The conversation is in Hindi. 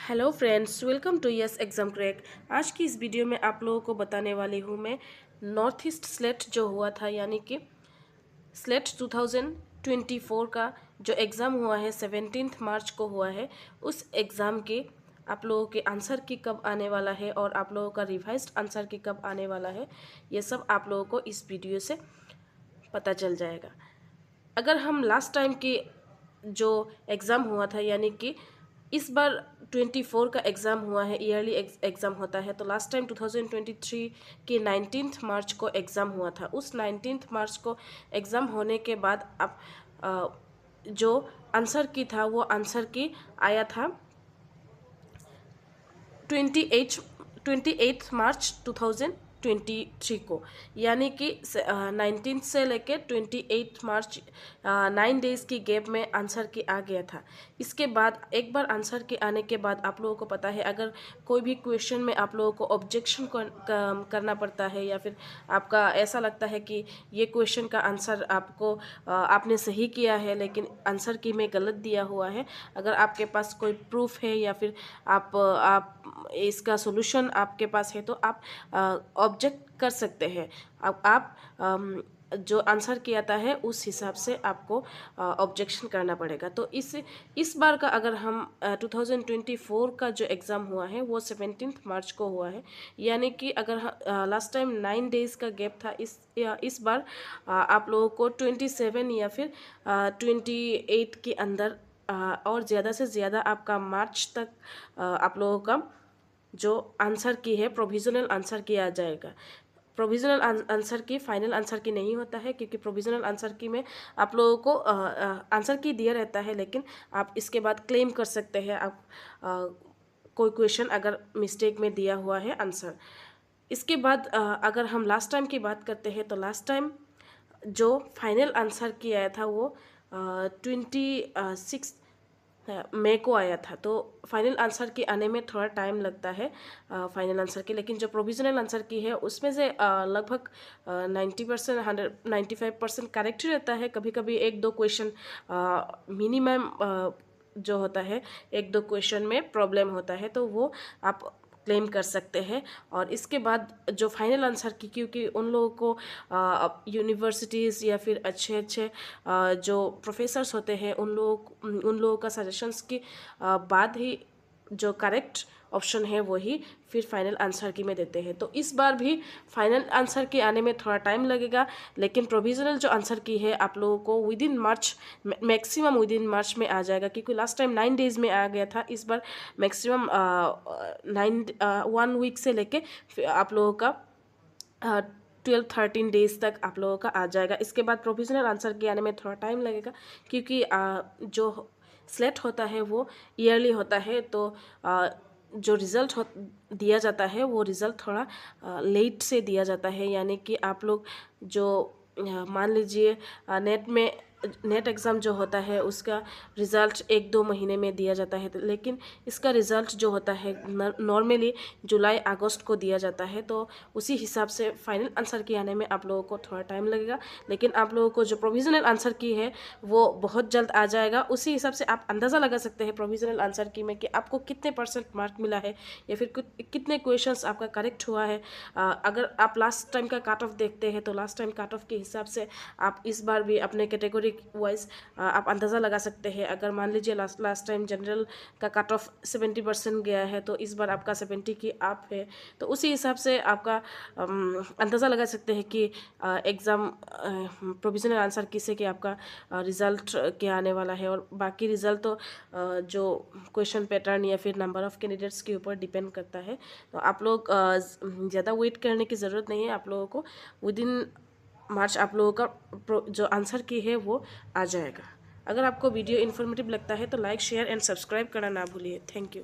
Hello friends, welcome to Yes Exam Crack. आज की इस वीडियो में आप लोगों को बताने वाली हूँ मैं नॉर्थ ईस्ट स्लेट जो हुआ था, यानी कि स्लेट 2024 का जो एग्ज़ाम हुआ है 17 मार्च को हुआ है। उस एग्ज़ाम के आप लोगों के आंसर की कब आने वाला है और आप लोगों का रिवाइज्ड आंसर की कब आने वाला है, ये सब आप लोगों को इस वीडियो से पता चल जाएगा। अगर हम लास्ट टाइम की जो एग्ज़ाम हुआ था, यानी कि इस बार 24 का एग्ज़ाम हुआ है, ईयरली एग्ज़ाम होता है, तो लास्ट टाइम 2023 के 19 मार्च को एग्ज़ाम हुआ था। उस 19 मार्च को एग्ज़ाम होने के बाद अब जो आंसर की था वो आंसर की आया था 28 मार्च 2023 को, यानी कि 19 से लेके 28 मार्च 9 डेज़ की गैप में आंसर की आ गया था। इसके बाद एक बार आंसर के आने के बाद आप लोगों को पता है, अगर कोई भी क्वेश्चन में आप लोगों को ऑब्जेक्शन करना पड़ता है या फिर आपका ऐसा लगता है कि ये क्वेश्चन का आंसर आपने सही किया है लेकिन आंसर की में गलत दिया हुआ है, अगर आपके पास कोई प्रूफ है या फिर आप इसका सॉल्यूशन आपके पास है, तो आप ऑब्जेक्ट कर सकते हैं। अब आप जो आंसर किया था है उस हिसाब से आपको ऑब्जेक्शन करना पड़ेगा। तो इस बार का अगर हम 2024 का जो एग्ज़ाम हुआ है वो 17 मार्च को हुआ है, यानी कि अगर लास्ट टाइम 9 डेज़ का गैप था, इस बार आप लोगों को 27 या फिर 28 के अंदर और ज़्यादा से ज़्यादा आपका मार्च तक आप लोगों का जो आंसर की है प्रोविज़नल आंसर की आ जाएगा। प्रोविज़नल आंसर की फाइनल आंसर की नहीं होता है, क्योंकि प्रोविज़नल आंसर की में आप लोगों को आंसर की दिया रहता है, लेकिन आप इसके बाद क्लेम कर सकते हैं आप कोई क्वेश्चन अगर मिस्टेक में दिया हुआ है आंसर। इसके बाद अगर हम लास्ट टाइम की बात करते हैं, तो लास्ट टाइम जो फाइनल आंसर की आया था वो 26 मई को आया था। तो फाइनल आंसर के आने में थोड़ा टाइम लगता है फाइनल आंसर के, लेकिन जो प्रोविज़नल आंसर की है उसमें से लगभग 90% 95% करेक्ट ही रहता है। कभी कभी एक दो क्वेश्चन मिनिमम जो होता है, एक दो क्वेश्चन में प्रॉब्लम होता है, तो वो आप क्लेम कर सकते हैं। और इसके बाद जो फाइनल आंसर की, क्योंकि उन लोगों को यूनिवर्सिटीज़ या फिर अच्छे अच्छे जो प्रोफेसर्स होते हैं उन लोगों का सजेशंस के बाद ही जो करेक्ट ऑप्शन है वही फिर फाइनल आंसर की में देते हैं। तो इस बार भी फाइनल आंसर के आने में थोड़ा टाइम लगेगा, लेकिन प्रोविज़नल जो आंसर की है आप लोगों को within March, maximum within March में आ जाएगा, क्योंकि लास्ट टाइम 9 डेज़ में आ गया था। इस बार मैक्सिमम 1 वीक से लेके आप लोगों का 12-13 डेज़ तक आप लोगों का आ जाएगा। इसके बाद प्रोविज़नल आंसर के आने में थोड़ा टाइम लगेगा, क्योंकि जो स्लेट होता है वो ईयरली होता है, तो जो रिज़ल्ट दिया जाता है वो रिज़ल्ट थोड़ा लेट से दिया जाता है। यानी कि आप लोग जो मान लीजिए नेट एग्ज़ाम जो होता है उसका रिज़ल्ट 1-2 महीने में दिया जाता है, लेकिन इसका रिज़ल्ट जो होता है नॉर्मली जुलाई अगस्त को दिया जाता है। तो उसी हिसाब से फाइनल आंसर की आने में आप लोगों को थोड़ा टाइम लगेगा, लेकिन आप लोगों को जो प्रोविज़नल आंसर की है वो बहुत जल्द आ जाएगा। उसी हिसाब से आप अंदाज़ा लगा सकते हैं प्रोविज़नल आंसर की में कि आपको कितने % मार्क मिला है या फिर कितने क्वेश्चंस आपका करेक्ट हुआ है। अगर आप लास्ट टाइम का कट ऑफ देखते हैं, तो लास्ट टाइम कट ऑफ के हिसाब से आप इस बार भी अपने कैटेगरी वाइज आप अंदाज़ा लगा सकते हैं। अगर मान लीजिए लास्ट टाइम जनरल का कट ऑफ 70% गया है, तो इस बार आपका 70 की आप है, तो उसी हिसाब से आपका अंदाज़ा लगा सकते हैं कि एग्ज़ाम प्रोविज़नल आंसर किसे कि आपका रिज़ल्ट क्या आने वाला है। और बाकी रिज़ल्ट तो जो क्वेश्चन पैटर्न या फिर नंबर ऑफ़ कैंडिडेट्स के ऊपर डिपेंड करता है। तो आप लोग ज़्यादा वेट करने की ज़रूरत नहीं है। आप लोगों को विद इन मार्च आप लोगों का जो आंसर की है वो आ जाएगा। अगर आपको वीडियो इन्फॉर्मेटिव लगता है तो लाइक, शेयर एंड सब्सक्राइब करना ना भूलिए। Thank you.